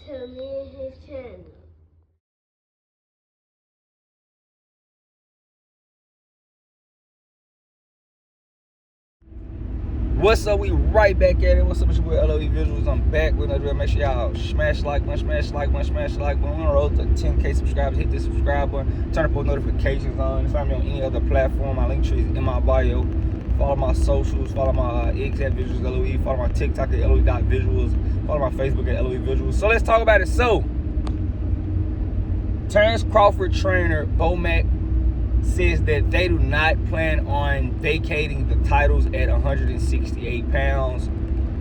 to me and his channel. What's up? We right back at it. What's up? It's your boy LOE Visuals. I'm back with another. Make sure y'all smash like button. We're on the road to 10K subscribers. Hit the subscribe button. Turn up post notifications on. Find me on any other platform. My link tree is in my bio. Follow my socials. Follow my X at Visuals LOE. Follow my TikTok at LOE.visuals. Follow my Facebook at LOE Visuals. So let's talk about it. So, Terence Crawford trainer Bomac says that they do not plan on vacating the titles at 168 pounds.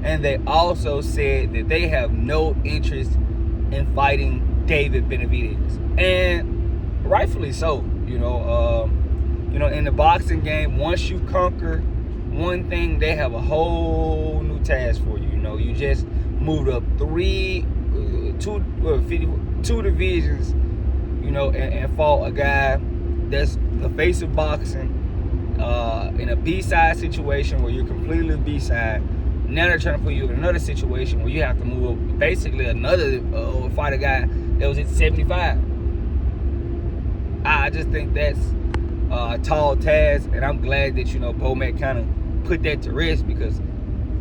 And they also said that they have no interest in fighting David Benavidez. And rightfully so. You know, in the boxing game, once you conquer one thing, they have a whole new task for you. You know, you just moved up two divisions, you know, and fought a guy that's the face of boxing in a B-side situation where you're completely B-side. Now they're trying to put you in another situation where you have to move up, basically another fight a guy that was at 75. I just think that's a tall task, and I'm glad that, you know, Bomac kind of put that to rest, because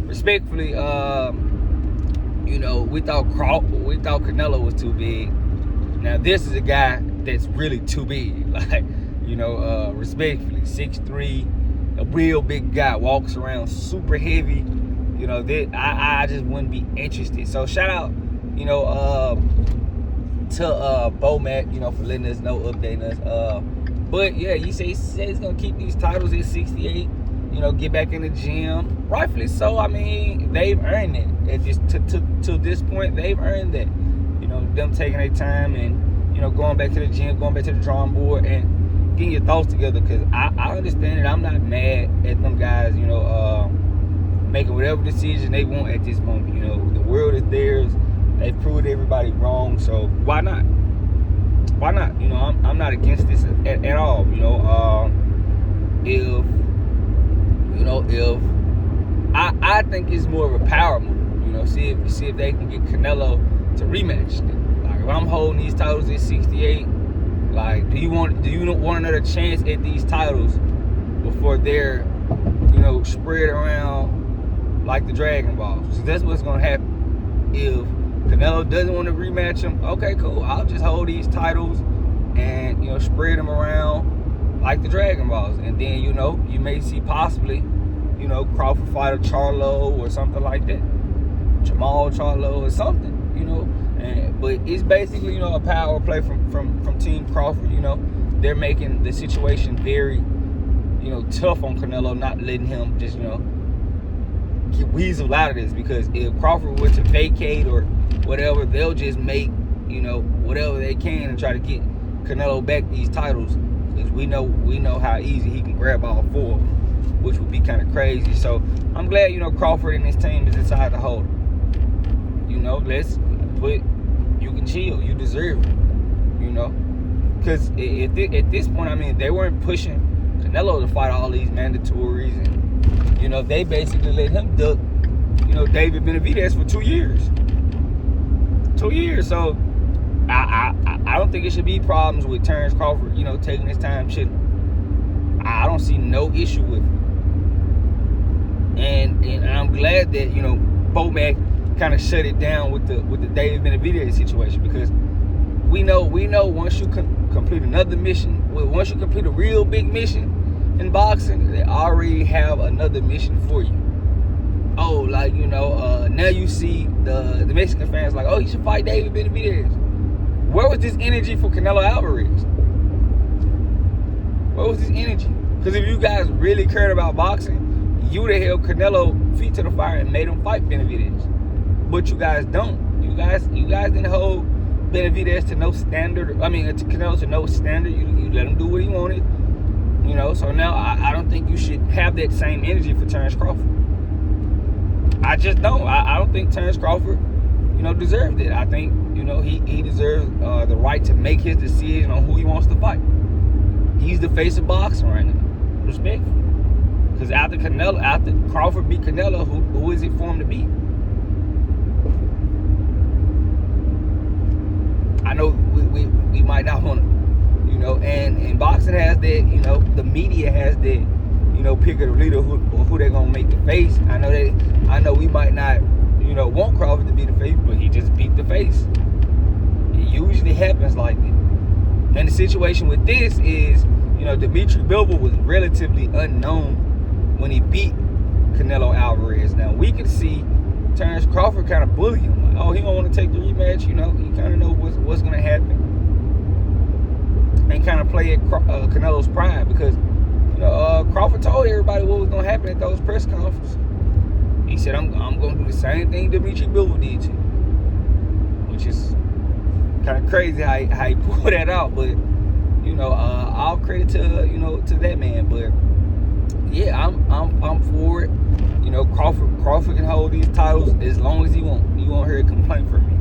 respectfully, you know, we thought Canelo was too big. Now this is a guy that's really too big. Like, you know, respectfully, 6'3", a real big guy, walks around super heavy. You know, I just wouldn't be interested. So shout out, you know, to Bomac, you know, for letting us know, updating us. But yeah, he says he's gonna keep these titles at 68. You know, get back in the gym. Rightfully so. I mean, they've earned it. At this to this point, they've earned that. You know, them taking their time and, you know, going back to the gym, going back to the drawing board, and getting your thoughts together. Because I understand it. I'm not mad at them guys, you know, making whatever decision they want at this moment. You know, the world is theirs. They've proved everybody wrong, so why not? Why not? You know, I'm not against this at all. You know, if I think it's more of a power move. You know, see if they can get Canelo to rematch. Like, if I'm holding these titles at 68, like, do you want another chance at these titles before they're, you know, spread around like the Dragon Balls? So that's what's gonna happen. If Canelo doesn't want to rematch him, okay, cool. I'll just hold these titles and, you know, spread them around like the Dragon Balls, and then, you know, you may see possibly, you know, Crawford fight a Charlo or something like that, Jamal Charlo or something. You know, but it's basically, you know, a power play from Team Crawford. You know, they're making the situation very, you know, tough on Canelo, not letting him just, you know, get weasel out of this. Because if Crawford were to vacate or whatever, they'll just make, you know, whatever they can and try to get Canelo back these titles. Because we know how easy he can grab all four of them, which would be kind of crazy. So I'm glad, you know, Crawford and his team has decided to hold him. You know, you can chill. You deserve it. You know, because at this point, I mean, they weren't pushing Canelo to fight all these mandatories, and, you know, they basically let him duck, you know, David Benavidez for 2 years. 2 years. So I don't think it should be problems with Terence Crawford, you know, taking his time. I don't see no issue with it. And I'm glad that, you know, Bomac kind of shut it down with the David Benavidez situation, because we know once you complete another mission, once you complete a real big mission in boxing, they already have another mission for you. Oh, like, you know, now you see the Mexican fans like, oh, he should fight David Benavidez. Where was this energy for Canelo Alvarez? Where was this energy? Because if you guys really cared about boxing, you would have held Canelo feet to the fire and made him fight Benavidez. But you guys don't. You guys didn't hold Benavidez to no standard. I mean, to Canelo to no standard. You let him do what he wanted. You know, so now I don't think you should have that same energy for Terence Crawford. I just don't. I don't think Terence Crawford, you know, deserved it. I think, you know, he deserves the right to make his decision on who he wants to fight. He's the face of boxing right now. Respectfully. Because after Crawford beat Canelo, who is it for him to beat? I know we might not want to, you know, and boxing has that, you know, the media has that, you know, pick of the leader who they're gonna make the face. I know we might not, you know, want Crawford to be the face, but he just beat the face. It usually happens like that. And the situation with this is, you know, Dimitri Bivol was relatively unknown when he beat Canelo Alvarez. Now we can see Terence Crawford kind of bully him. Like, oh, he don't want to take the rematch. You know, he kind of know what's going to happen, and kind of play at Canelo's pride, because, you know, Crawford told everybody what was going to happen at those press conferences. He said, I'm going to do the same thing Dimitri Bivol did to you, which is kind of crazy how he pulled that out. But, you know, all credit to, you know, to that man. But yeah, I'm for it. You know, Crawford can hold these titles as long as he wants. You won't hear a complaint from me.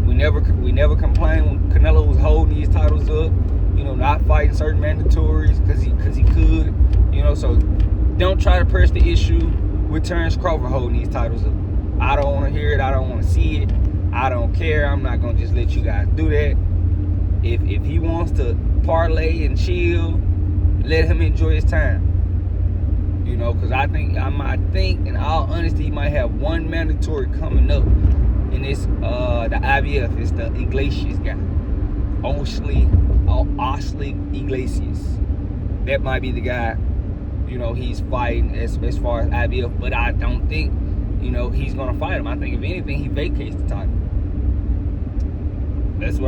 We never complained when Canelo was holding these titles up. You know, not fighting certain mandatories because he could. You know, so don't try to press the issue with Terence Crawford holding these titles up. I don't want to hear it. I don't want to see it. I don't care. I'm not gonna just let you guys do that. If he wants to parlay and chill, let him enjoy his time. You know, because I think in all honesty, he might have one mandatory coming up, and it's the IBF. It's the Iglesias guy, Osley Iglesias. That might be the guy, you know, he's fighting as far as IBF. But I don't think, you know, he's gonna fight him. I think if anything, he vacates the title. That's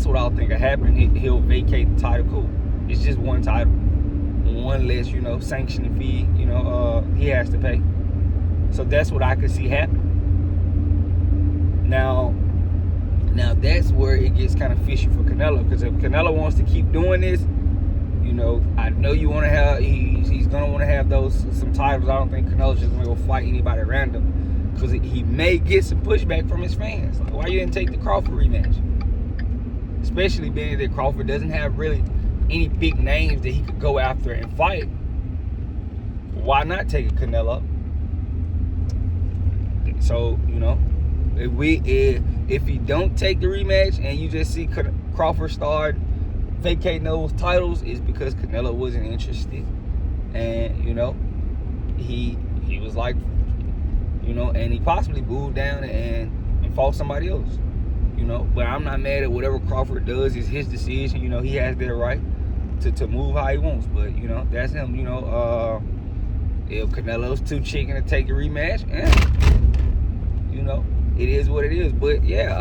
what I'll think will happen. He'll vacate the title. Cool. It's just one title. One less, you know, sanctioning fee, you know, he has to pay. So that's what I could see happen. Now that's where it gets kind of fishy for Canelo, because if Canelo wants to keep doing this, you know, I know you want to have, he's gonna want to have some titles. I don't think Canelo's just gonna go fight anybody random, because he may get some pushback from his fans. Like, why you didn't take the Crawford rematch? Especially being that Crawford doesn't have really any big names that he could go after and fight. Why not take a Canelo? So, you know, if you don't take the rematch and you just see Crawford start vacating those titles, it's because Canelo wasn't interested. And, you know, he was like, you know, and he possibly booed down and fought somebody else. You know, but I'm not mad at whatever Crawford does. It's his decision. You know, he has that right to move how he wants. But, you know, that's him. You know, if Canelo's too chicken to take a rematch, you know, it is what it is. But yeah,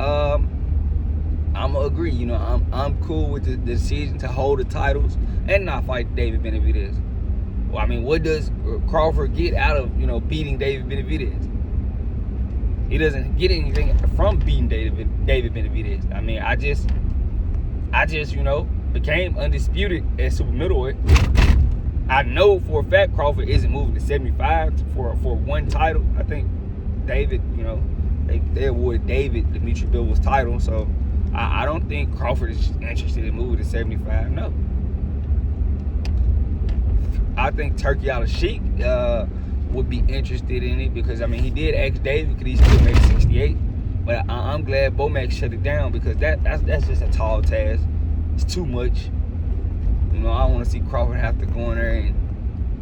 I'm gonna agree. You know, I'm cool with the decision to hold the titles and not fight David Benavidez. Well, I mean, what does Crawford get out of, you know, beating David Benavidez? He doesn't get anything from beating David Benavidez. I mean, I just, you know, became undisputed at super middleweight. I know for a fact Crawford isn't moving to 75 for one title. I think David, you know, they awarded David Dimitri Bivol's title, so I don't think Crawford is interested in moving to 75. No. I think Turkey Al Sheikh would be interested in it, because I mean, he did ask David could he still make 68, but I'm glad Bomac shut it down, because that's just a tall task. It's too much. You know, I don't want to see Crawford have to go in there and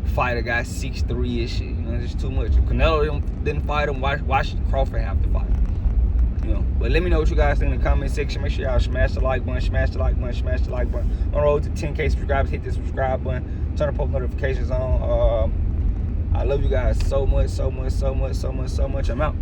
fight a guy 6'3" You know, it's just too much. If Canelo didn't fight him, why should Crawford have to fight him? You know, but let me know what you guys think in the comment section. Make sure y'all smash the like button, smash the like button, smash the like button. On the road to 10K subscribers, hit the subscribe button, turn the post notifications on. I love you guys so much. I'm out.